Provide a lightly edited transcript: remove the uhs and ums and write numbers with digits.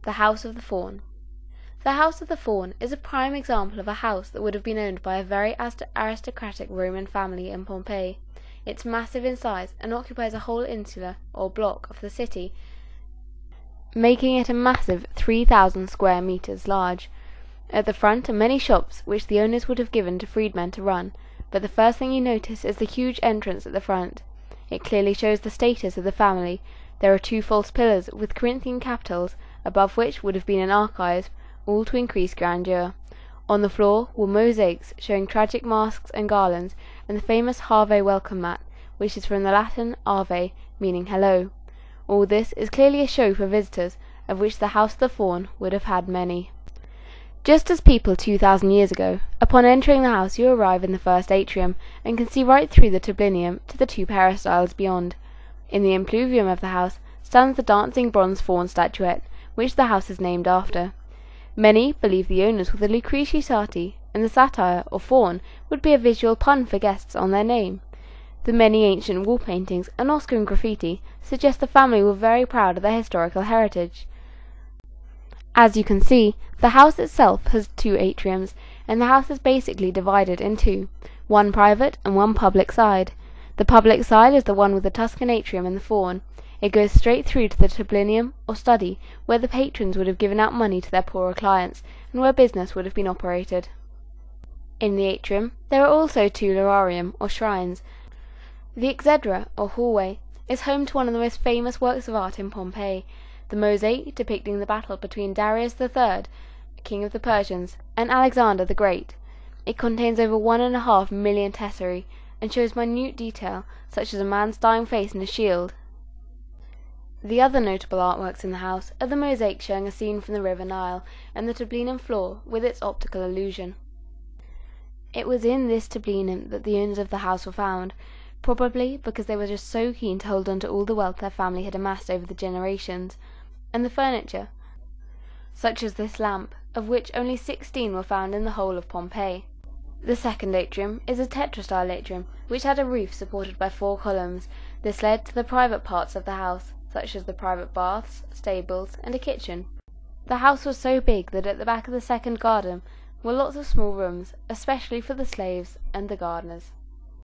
The House of the Faun. The House of the Faun is a prime example of a house that would have been owned by a very aristocratic Roman family in Pompeii. It's massive in size and occupies a whole insula or block of the city, making it a massive 3,000 square meters large. At the front are many shops which the owners would have given to freedmen to run, but the first thing you notice is the huge entrance at the front. It clearly shows the status of the family. There are 2 false pillars with Corinthian capitals, above which would have been an archive, all to increase grandeur. On the floor were mosaics showing tragic masks and garlands, and the famous Ave welcome mat, which is from the Latin Ave, meaning hello. All this is clearly a show for visitors, of which the House of the Faun would have had many. Just as people 2,000 years ago, upon entering the house you arrive in the first atrium, and can see right through the tablinum to the 2 peristyles beyond. In the impluvium of the house stands the dancing bronze faun statuette, which the house is named after. Many believe the owners were the Lucreti Sati, and the satire, or faun, would be a visual pun for guests on their name. The many ancient wall paintings and Oscar and graffiti suggest the family were very proud of their historical heritage. As you can see, the house itself has 2 atriums, and the house is basically divided in 2, one private and one public side. The public side is the one with the Tuscan atrium and the faun. It goes straight through to the tablinum, or study, where the patrons would have given out money to their poorer clients, and where business would have been operated. In the atrium there are also 2 lorarium, or shrines. The exedra, or hallway, is home to one of the most famous works of art in Pompeii, the mosaic depicting the battle between Darius III, king of the Persians, and Alexander the Great. It contains over 1.5 million tesserae, and shows minute detail, such as a man's dying face and a shield. The other notable artworks in the house are the mosaic showing a scene from the River Nile, and the tablinum floor with its optical illusion. It was in this tablinum that the owners of the house were found, probably because they were just so keen to hold on to all the wealth their family had amassed over the generations, and the furniture, such as this lamp, of which only 16 were found in the whole of Pompeii. The second atrium is a tetrastyle atrium, which had a roof supported by 4 columns. This led to the private parts of the house, such as the private baths, stables, and a kitchen. The house was so big that at the back of the second garden were lots of small rooms, especially for the slaves and the gardeners.